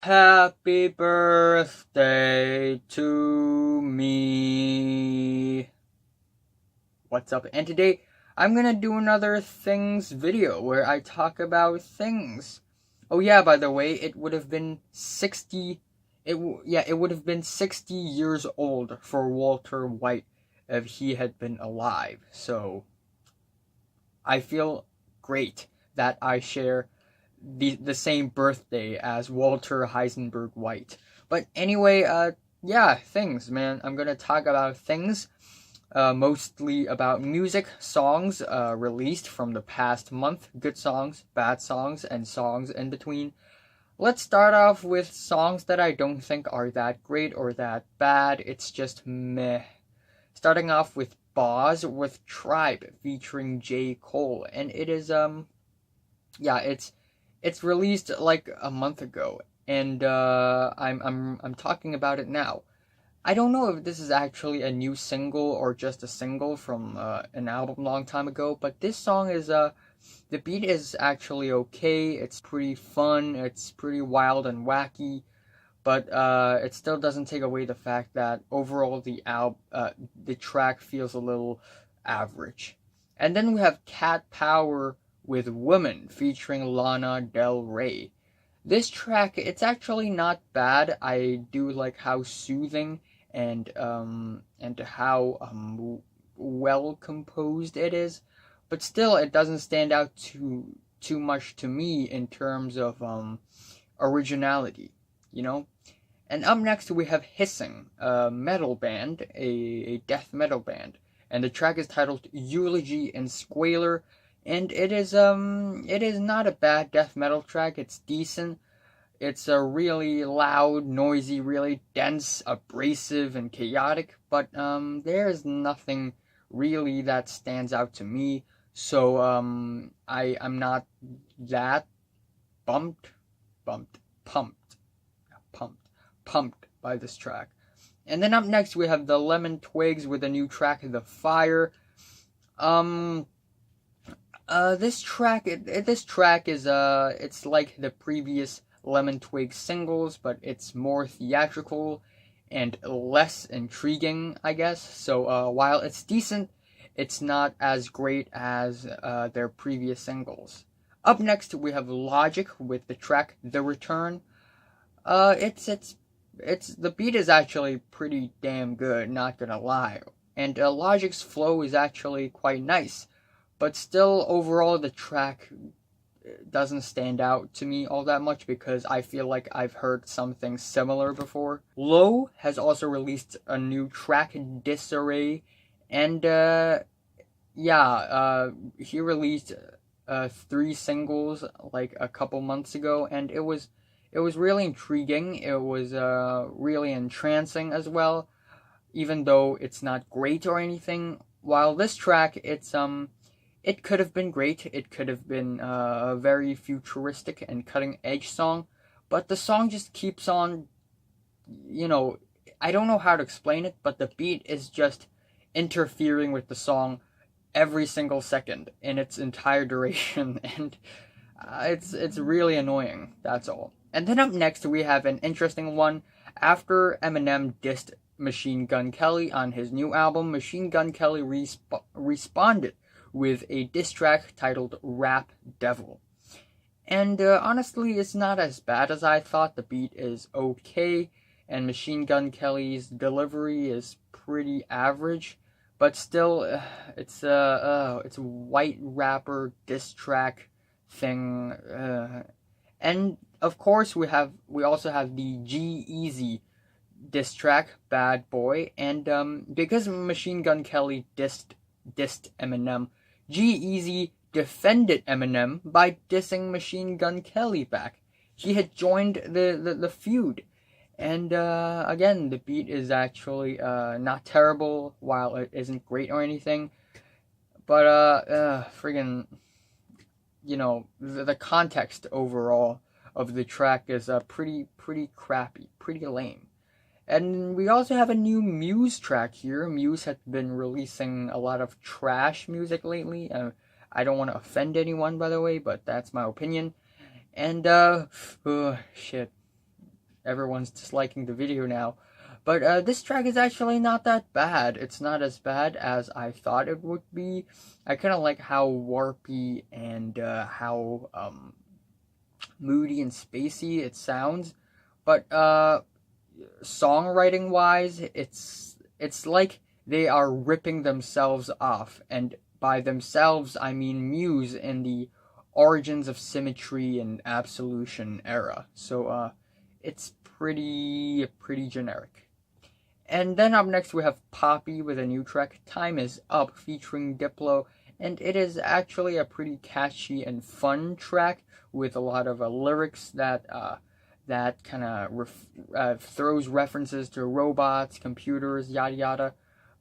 Happy birthday to me. What's up? And today I'm gonna do another things video where I talk about things. Oh yeah, by the way, it would have been 60. It would have been 60 years old for Walter White if he had been alive. So I feel great that I share the same birthday as Walter Heisenberg White. But anyway, yeah, things, man. I'm gonna talk about things, mostly about music, songs, released from the past month, good songs, bad songs, and songs in between. Let's start off with songs that I don't think are that great or that bad. It's just meh. Starting off with Boz with Tribe featuring J. Cole, and it is yeah, it's released like a month ago, and I'm talking about it now. I don't know if this is actually a new single or just a single from an album long time ago, but this song is the beat is actually okay. It's pretty fun. It's pretty wild and wacky, but it still doesn't take away the fact that overall the track feels a little average. And then we have Cat Power with Woman featuring Lana Del Rey. This track, it's actually not bad. I do like how soothing and how well composed it is, but still it doesn't stand out too much to me in terms of originality, you know? And up next we have Hissing, a metal band, a death metal band, and the track is titled Eulogy in Squalor, and it is not a bad death metal track. It's decent. It's a really loud, noisy, really dense, abrasive, and chaotic, but there's nothing really that stands out to me. So I'm not that bumped, bumped, pumped, pumped, pumped by this track. And then up next we have the Lemon Twigs with a new track, The Fire. This track is it's like the previous Lemon Twigs singles, but it's more theatrical and less intriguing, I guess. So while it's decent, it's not as great as their previous singles. Up next we have Logic with the track The Return. It's the beat is actually pretty damn good, not gonna lie. And Logic's flow is actually quite nice. But still, overall, the track doesn't stand out to me all that much because I feel like I've heard something similar before. Low has also released a new track, Disarray, and he released 3 singles like a couple months ago, and it was really intriguing. It was really entrancing as well, even though it's not great or anything. While this track, it could have been great. It could have been a very futuristic and cutting edge song, but the song just keeps on, I don't know how to explain it, but the beat is just interfering with the song every single second in its entire duration, and it's really annoying, that's all. And then up next we have an interesting one. After Eminem dissed Machine Gun Kelly on his new album, Machine Gun Kelly responded with a diss track titled Rap Devil. And honestly, it's not as bad as I thought. The beat is okay, and Machine Gun Kelly's delivery is pretty average, but still, it's a white rapper diss track thing. And of course, we also have the G-Eazy diss track, Bad Boy, and because Machine Gun Kelly dissed Eminem, G-Eazy defended Eminem by dissing Machine Gun Kelly back. He had joined the feud. And again, the beat is actually not terrible, while it isn't great or anything. But friggin', the context overall of the track is pretty crappy, pretty lame. And we also have a new Muse track here. Muse has been releasing a lot of trash music lately. I don't want to offend anyone, by the way, but that's my opinion. And, shit. everyone's disliking the video now. But this track is actually not that bad. It's not as bad as I thought it would be. I kind of like how warpy and how moody and spacey it sounds. But songwriting wise, it's like they are ripping themselves off, and by themselves I mean Muse in the Origins of Symmetry and Absolution era. So it's pretty generic. And then up next we have Poppy with a new track, Time Is Up, featuring Diplo, and it is actually a pretty catchy and fun track with a lot of lyrics that kind of throws references to robots, computers, yada yada.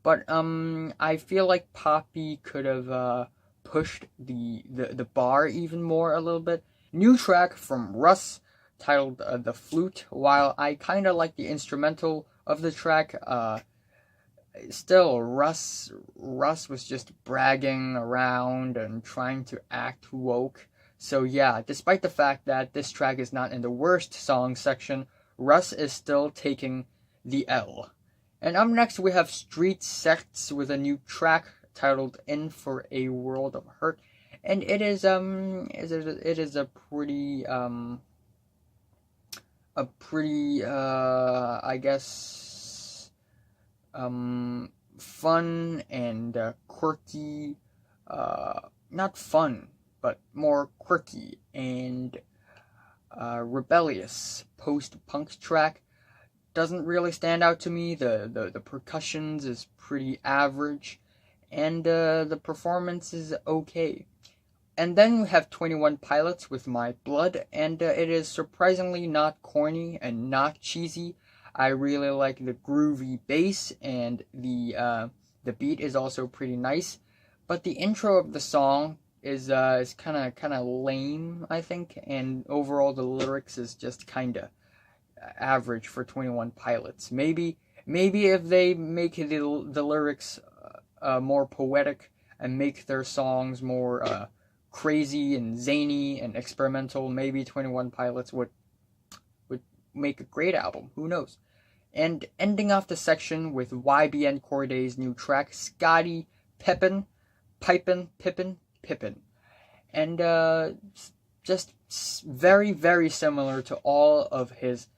But I feel like Poppy could have pushed the bar even more a little bit. New track from Russ, titled The Flute. While I kind of like the instrumental of the track, still Russ was just bragging around and trying to act woke. So yeah, despite the fact that this track is not in the worst song section, Russ is still taking the L. And up next we have Street Sects with a new track titled In For A World of Hurt. And it is a pretty I guess fun and quirky, not fun, but more quirky and rebellious post-punk track. Doesn't really stand out to me. The percussions is pretty average, and the performance is okay. And then we have 21 Pilots with My Blood, and it is surprisingly not corny and not cheesy. I really like the groovy bass, and the beat is also pretty nice. But the intro of the song is kind of lame, I think, and overall the lyrics is just kind of average for 21 Pilots. Maybe if they make the lyrics more poetic and make their songs more crazy and zany and experimental, maybe 21 Pilots would make a great album. Who knows? And ending off the section with YBN Corday's new track, Scottie Pippen, Pippin. And just very, very similar to all of his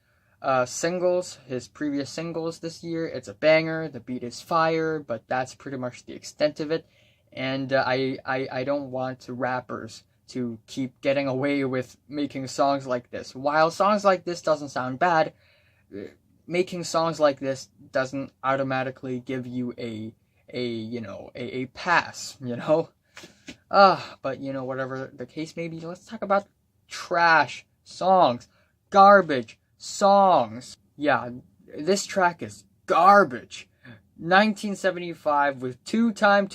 singles, his previous singles this year. It's a banger, the beat is fire, but that's pretty much the extent of it. And I don't want rappers to keep getting away with making songs like this. While songs like this doesn't sound bad, making songs like this doesn't automatically give you a pass, you know? But whatever the case may be, let's talk about trash songs, garbage songs. Yeah, this track is garbage. 1975 with two time.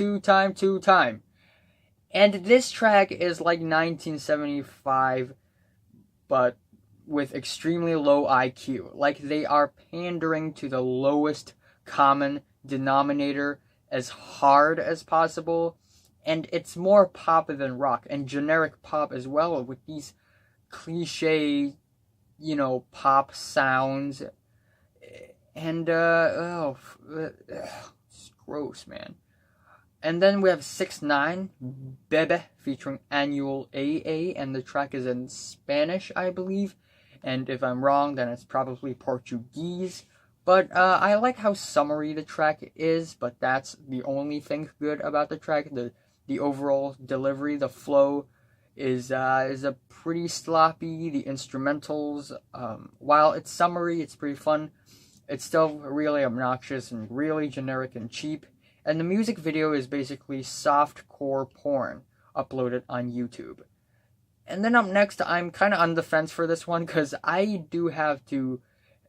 And this track is like 1975, but with extremely low IQ. Like, they are pandering to the lowest common denominator as hard as possible. And it's more pop than rock, and generic pop as well, with these cliche, pop sounds. And, it's gross, man. And then we have 6ix9ine, Bebe, featuring Annual AA, and the track is in Spanish, I believe. And if I'm wrong, then it's probably Portuguese. But I like how summery the track is, but that's the only thing good about the track. The overall delivery, the flow is a pretty sloppy. The instrumentals, while it's summery, it's pretty fun. It's still really obnoxious and really generic and cheap. And the music video is basically softcore porn uploaded on YouTube. And then up next, I'm kind of on the fence for this one, because I do have to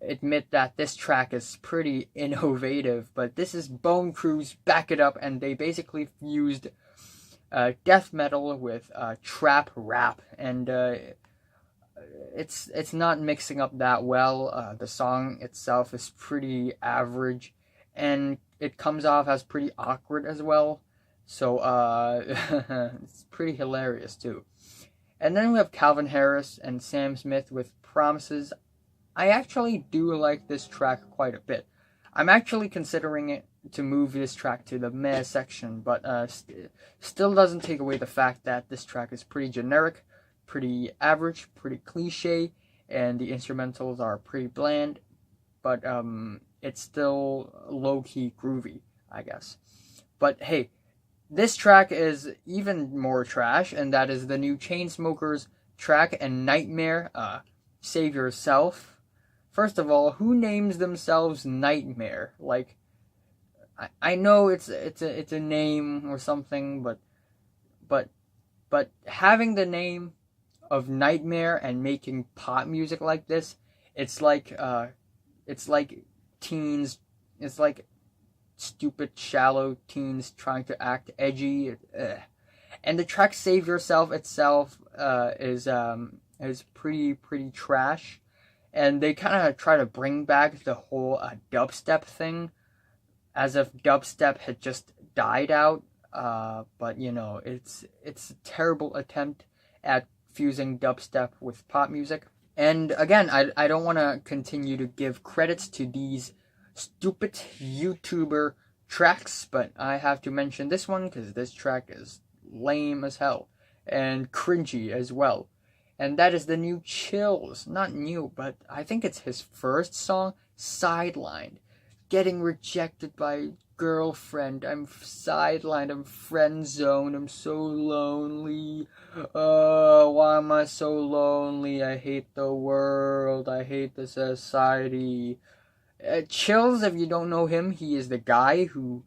admit that this track is pretty innovative. But this is Bone Crew's Back It Up, and they basically fused death metal with trap rap, and it's not mixing up that well. The song itself is pretty average, and it comes off as pretty awkward as well. So it's pretty hilarious too. And then we have Calvin Harris and Sam Smith with Promises. I actually do like this track quite a bit. I'm actually considering it to move this track to the meh section, but still doesn't take away the fact that this track is pretty generic, pretty average, pretty cliche, and the instrumentals are pretty bland, but it's still low-key groovy, I guess. But hey, this track is even more trash, and that is the new Chainsmokers track and Nightmare, Save Yourself. First of all, who names themselves Nightmare? Like, I know it's a name or something, but having the name of Nightmare and making pop music like this, it's like teens, it's like stupid, shallow teens trying to act edgy. And the track "Save Yourself" itself is pretty trash. And they kind of try to bring back the whole dubstep thing, as if dubstep had just died out. But you know, it's a terrible attempt at fusing dubstep with pop music. And again, I don't want to continue to give credits to these stupid YouTuber tracks, but I have to mention this one because this track is lame as hell and cringy as well. And that is the new Chills. Not new, but I think it's his first song, Sidelined. Getting rejected by girlfriend. I'm sidelined. I'm friend zoned. I'm so lonely. Why am I so lonely? I hate the world. I hate the society. Chills, if you don't know him, he is the guy who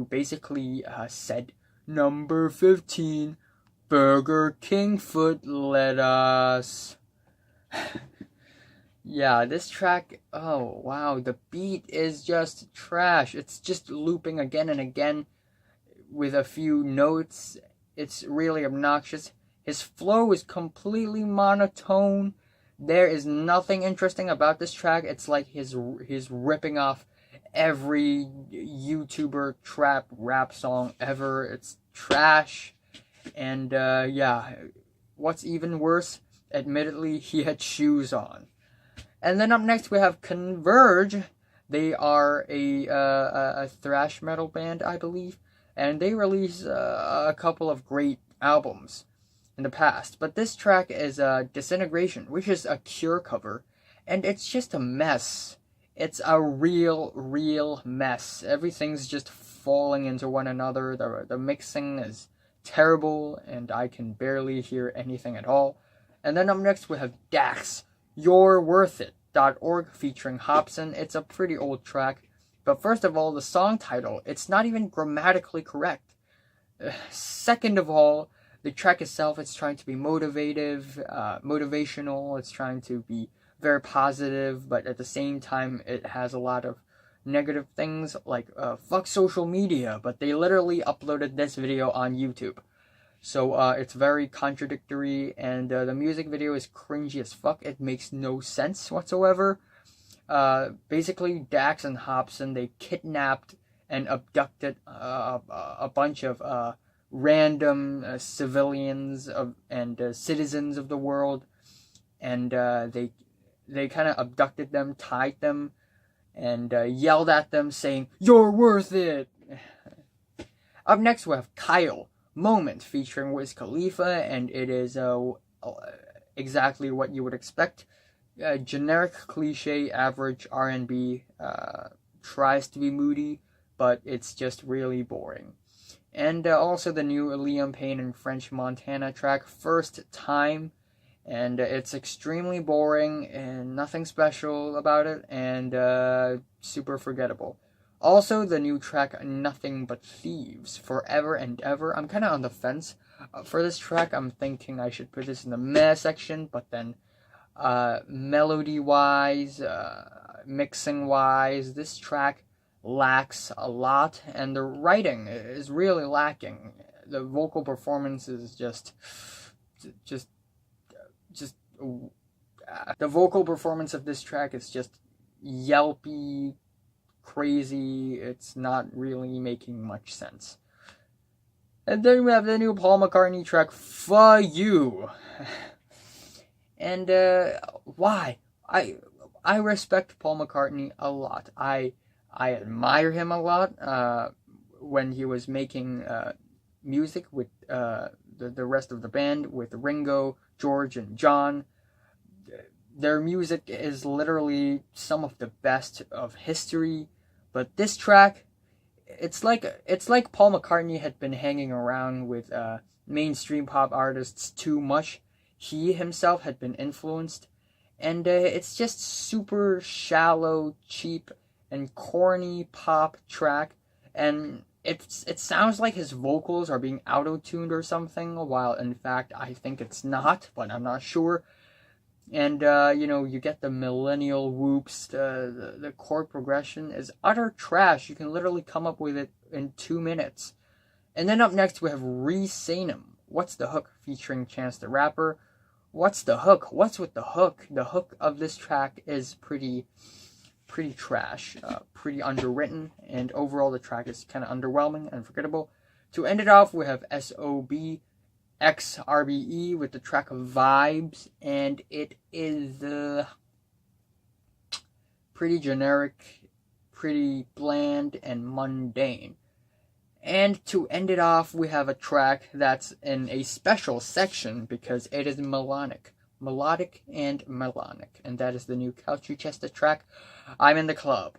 basically said number 15. Burger King foot lettuce. Yeah, this track, oh wow, the beat is just trash. It's just looping again and again with a few notes. It's really obnoxious. His flow is completely monotone. There is nothing interesting about this track. It's like he's ripping off every YouTuber trap rap song ever. It's trash. And yeah, what's even worse, admittedly, he had shoes on. And then up next we have Converge. They are a thrash metal band, I believe, and they released a couple of great albums in the past. But this track is Disintegration, which is a Cure cover, and it's just a mess. It's a real mess. Everything's just falling into one another. The mixing is terrible, and I can barely hear anything at all. And then up next we have Dax, You're Worth It.org featuring Hobson. It's a pretty old track, but first of all, the song title, it's not even grammatically correct. Second of all, the track itself, it's trying to be motivational, it's trying to be very positive, but at the same time, it has a lot of negative things like fuck social media, but they literally uploaded this video on YouTube. So it's very contradictory, and the music video is cringy as fuck. It makes no sense whatsoever. Basically, Dax and Hobson, they kidnapped and abducted a bunch of random civilians and citizens of the world, and they kind of abducted them, tied them, and yelled at them saying, "You're worth it!" Up next we have Kyle, Moment, featuring Wiz Khalifa, and it is exactly what you would expect. Generic, cliche, average R&B, tries to be moody, but it's just really boring. And also the new Liam Payne and French Montana track, First Time, and it's extremely boring and nothing special about it, and super forgettable. Also, the new track, Nothing But Thieves, Forever and Ever. I'm kind of on the fence for this track. I'm thinking I should put this in the meh section, but then melody-wise, mixing-wise, this track lacks a lot, and the writing is really lacking. The vocal performance is just the vocal performance of this track is just yelpy, crazy. It's not really making much sense. And then we have the new Paul McCartney track, For You. And why I respect Paul McCartney a lot. I admire him a lot. When he was making music with the rest of the band, with Ringo, George, and John, their music is literally some of the best of history. But this track, it's like Paul McCartney had been hanging around with mainstream pop artists too much. He himself had been influenced, and it's just super shallow, cheap, and corny pop track, and it sounds like his vocals are being auto-tuned or something, while in fact I think it's not, but I'm not sure. And you get the millennial whoops. The chord progression is utter trash. You can literally come up with it in 2 minutes. And then up next we have Re-Sanum. What's the Hook featuring Chance the Rapper. What's the hook? What's with the hook? The hook of this track is pretty trash, pretty underwritten, and overall the track is kind of underwhelming and forgettable. To end it off, we have SOB X RBE with the track of Vibes, and it is pretty generic, pretty bland, and mundane. And to end it off, we have a track that's in a special section because it is melodic and melodic, and that is the new Couchy Chester track, I'm in the Club,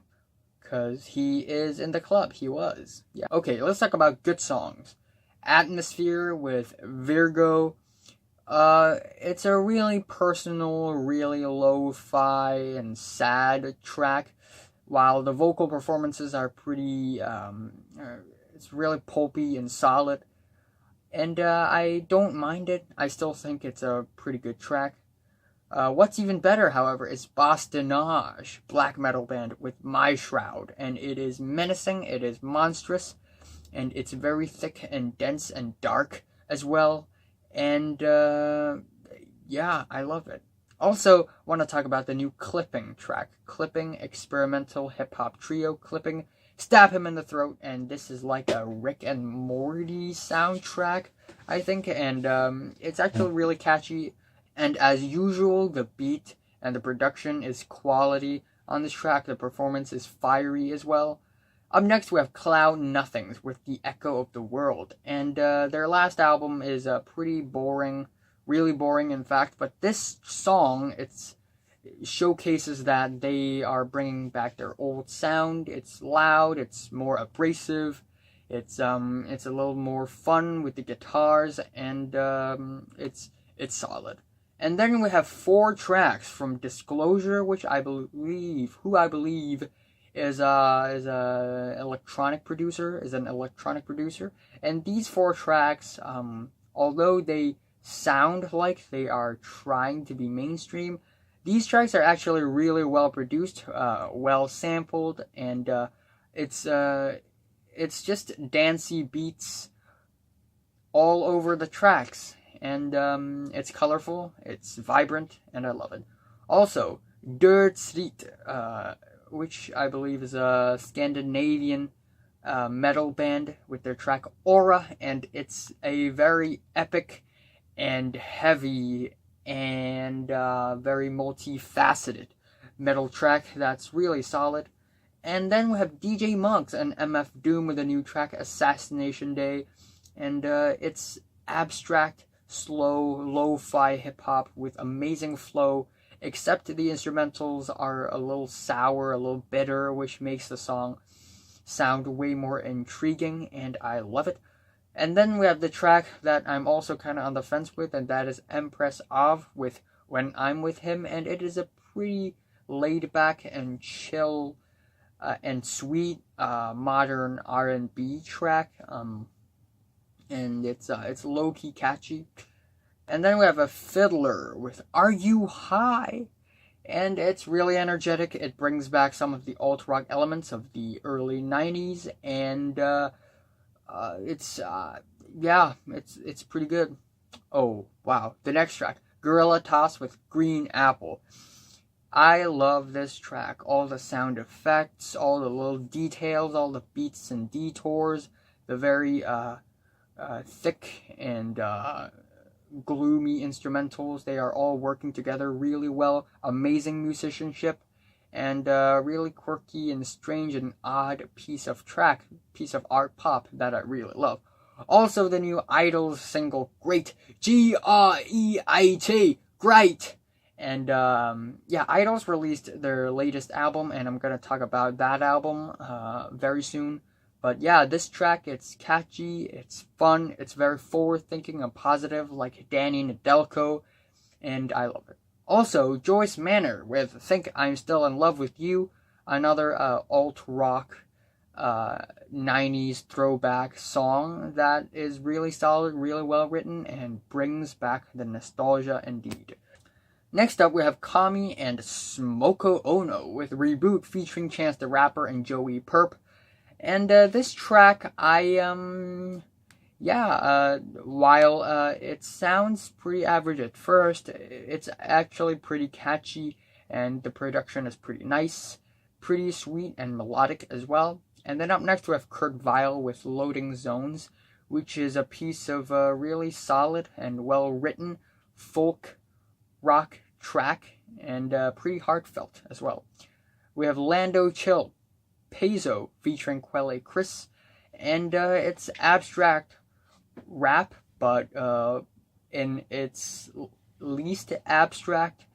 because he is in the club. He was. Yeah. Okay, let's talk about good songs. Atmosphere with Virgo. It's a really personal, really lo-fi and sad track, while the vocal performances are pretty, it's really pulpy and solid. And I don't mind it. I still think it's a pretty good track. What's even better, however, is Boss-De-Nage, black metal band, with My Shroud. And it is menacing, it is monstrous, and it's very thick and dense and dark as well. And yeah, I love it. Also, want to talk about the new Clipping track. Clipping, experimental hip-hop trio. Clipping, Stab Him in the Throat, and this is like a Rick and Morty soundtrack, I think, and it's actually really catchy, and as usual, the beat and the production is quality on this track. The performance is fiery as well. Up next, we have Cloud Nothings with The Echo of the World, and their last album is pretty boring, really boring in fact, but this song, it showcases that they are bringing back their old sound. It's loud, it's more abrasive, it's a little more fun with the guitars, and it's solid. And then we have 4 tracks from Disclosure, which I believe is an electronic producer, and these 4 tracks, although they sound like they are trying to be mainstream, these tracks are actually really well produced, well sampled, and it's just dancey beats all over the tracks, and it's colorful, it's vibrant, and I love it. Also, Dödsrit, which I believe is a Scandinavian metal band, with their track Aura, and it's a very epic and heavy and very multifaceted metal track that's really solid. And then we have DJ Monks and MF Doom with a new track, Assassination Day, and it's abstract, slow, lo-fi hip-hop with amazing flow, except the instrumentals are a little sour, a little bitter, which makes the song sound way more intriguing, and I love it. And then we have the track that I'm also kind of on the fence with, and that is Empress of with When I'm With Him, and it is a pretty laid back and chill and sweet modern R&B track, and it's low-key catchy. And then we have a Fidlar with Are You High? And it's really energetic. It brings back some of the alt-rock elements of the early 90s, and it's pretty good. Oh, wow. The next track, Gorilla Toss with Green Apple. I love this track. All the sound effects, all the little details, all the beats and detours, the very thick and gloomy instrumentals. They are all working together really well. Amazing musicianship, and really quirky and strange and odd piece of art pop that I really love. Also, the new Idol single, Great, G-R-E-A-T, Great. And yeah, Idols released their latest album, and I'm gonna talk about that album very soon. But yeah, this track, it's catchy, it's fun, it's very forward-thinking and positive, like Danny Nedelko, and I love it. Also, Joyce Manor with Think I'm Still in Love with You, another alt-rock 90s throwback song that is really solid, really well written, and brings back the nostalgia indeed. Next up, we have Kami and Smoko Ono with Reboot featuring Chance the Rapper and Joey Purp. And this track, while it sounds pretty average at first, it's actually pretty catchy, and the production is pretty nice, pretty sweet and melodic as well. And then up next we have Kurt Vile with Loading Zones, which is a piece of really solid and well-written folk rock track, and pretty heartfelt as well. We have Lando Chill, Peso featuring Quelle Chris, and it's abstract rap, but in its least abstract,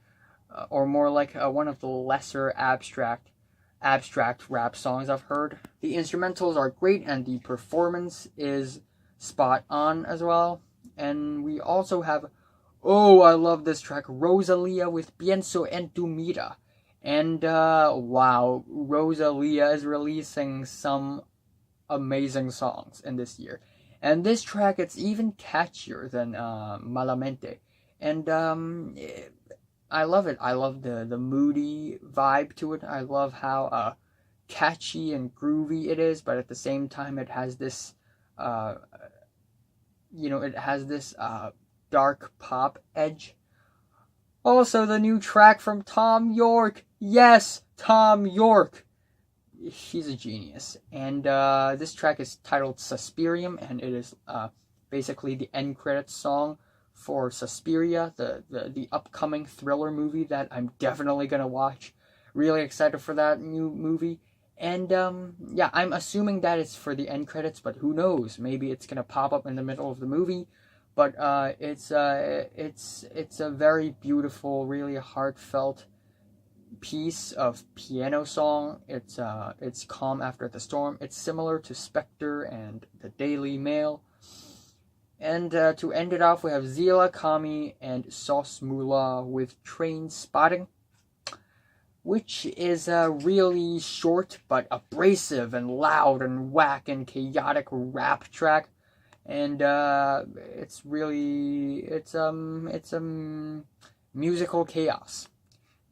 or more like one of the lesser abstract rap songs I've heard. The instrumentals are great, and the performance is spot on as well. And we also have, oh, I love this track, Rosalía with Pienso en tu Mirá. And wow, Rosalía is releasing some amazing songs in this year. And this track, it's even catchier than Malamente. And I love it. I love the moody vibe to it. I love how catchy and groovy it is, but at the same time it has this dark pop edge. Also, the new track from Thom Yorke. Yes, Thom Yorke. He's a genius. And this track is titled Suspirium, and it is basically the end credits song for Suspiria, the upcoming thriller movie that I'm definitely gonna watch. Really excited for that new movie. And yeah, I'm assuming that it's for the end credits, but who knows? Maybe it's gonna pop up in the middle of the movie. But it's a very beautiful, really heartfelt piece of piano song. It's calm after the storm. It's similar to Spectre and the Daily Mail. And to end it off, we have ZillaKami and SosMula with Train Spotting, which is a really short but abrasive and loud and whack and chaotic rap track. And it's musical chaos.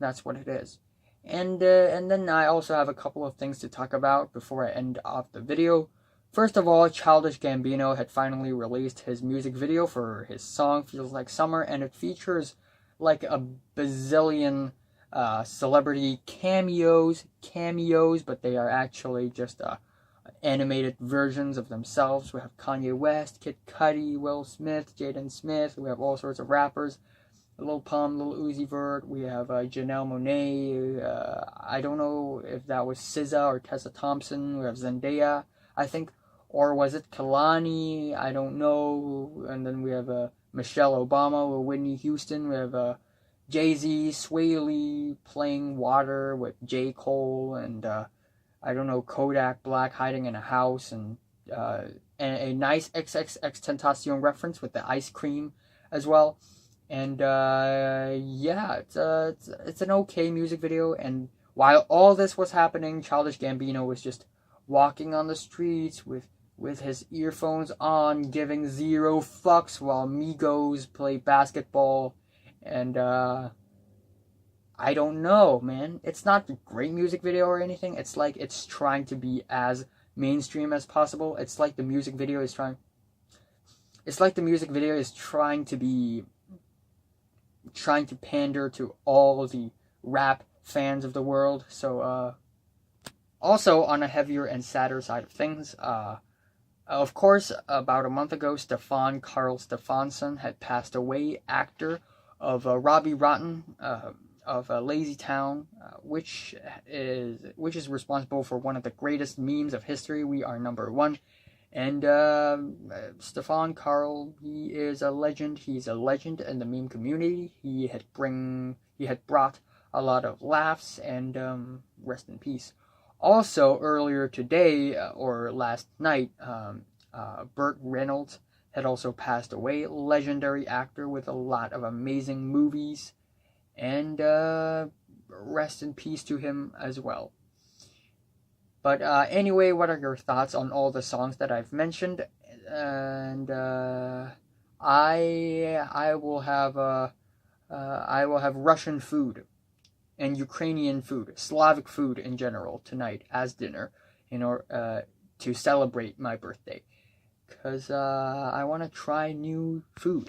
That's what it is. And then I also have a couple of things to talk about before I end off the video. First of all, Childish Gambino had finally released his music video for his song Feels Like Summer, and it features like a bazillion celebrity cameos, but they are actually just animated versions of themselves. We have Kanye West, Kid Cudi, Will Smith, Jaden Smith. We have all sorts of rappers. Lil Pump, Lil Uzi Vert. We have Janelle Monáe. I don't know if that was SZA or Tessa Thompson. We have Zendaya, I think. Or was it Kalani? I don't know. And then we have Michelle Obama with Whitney Houston. We have Jay-Z, Sway Lee playing Water with J. Cole. And I don't know, Kodak Black hiding in a house. And a nice XXXTentacion reference with the ice cream as well. And yeah, it's an okay music video. And while all this was happening, Childish Gambino was just walking on the streets with his earphones on, giving zero fucks while Migos play basketball. And I don't know, man. It's not a great music video or anything. It's like it's trying to be as mainstream as possible. It's like the music video is trying to pander to all the rap fans of the world. So also on a heavier and sadder side of things, Of course, about a month ago, Stefan Karl Stefansson had passed away, actor of Robbie Rotten of Lazy Town, which is responsible for one of the greatest memes of history. We are number one. And Stefan Karl, he is a legend. He's a legend in the meme community. He had brought a lot of laughs, and rest in peace. Also, earlier today, or last night, Burt Reynolds had also passed away. Legendary actor with a lot of amazing movies. And rest in peace to him as well. But anyway, what are your thoughts on all the songs that I've mentioned? And I will have Russian food and Ukrainian food, Slavic food in general tonight as dinner, in order to celebrate my birthday, because I want to try new food,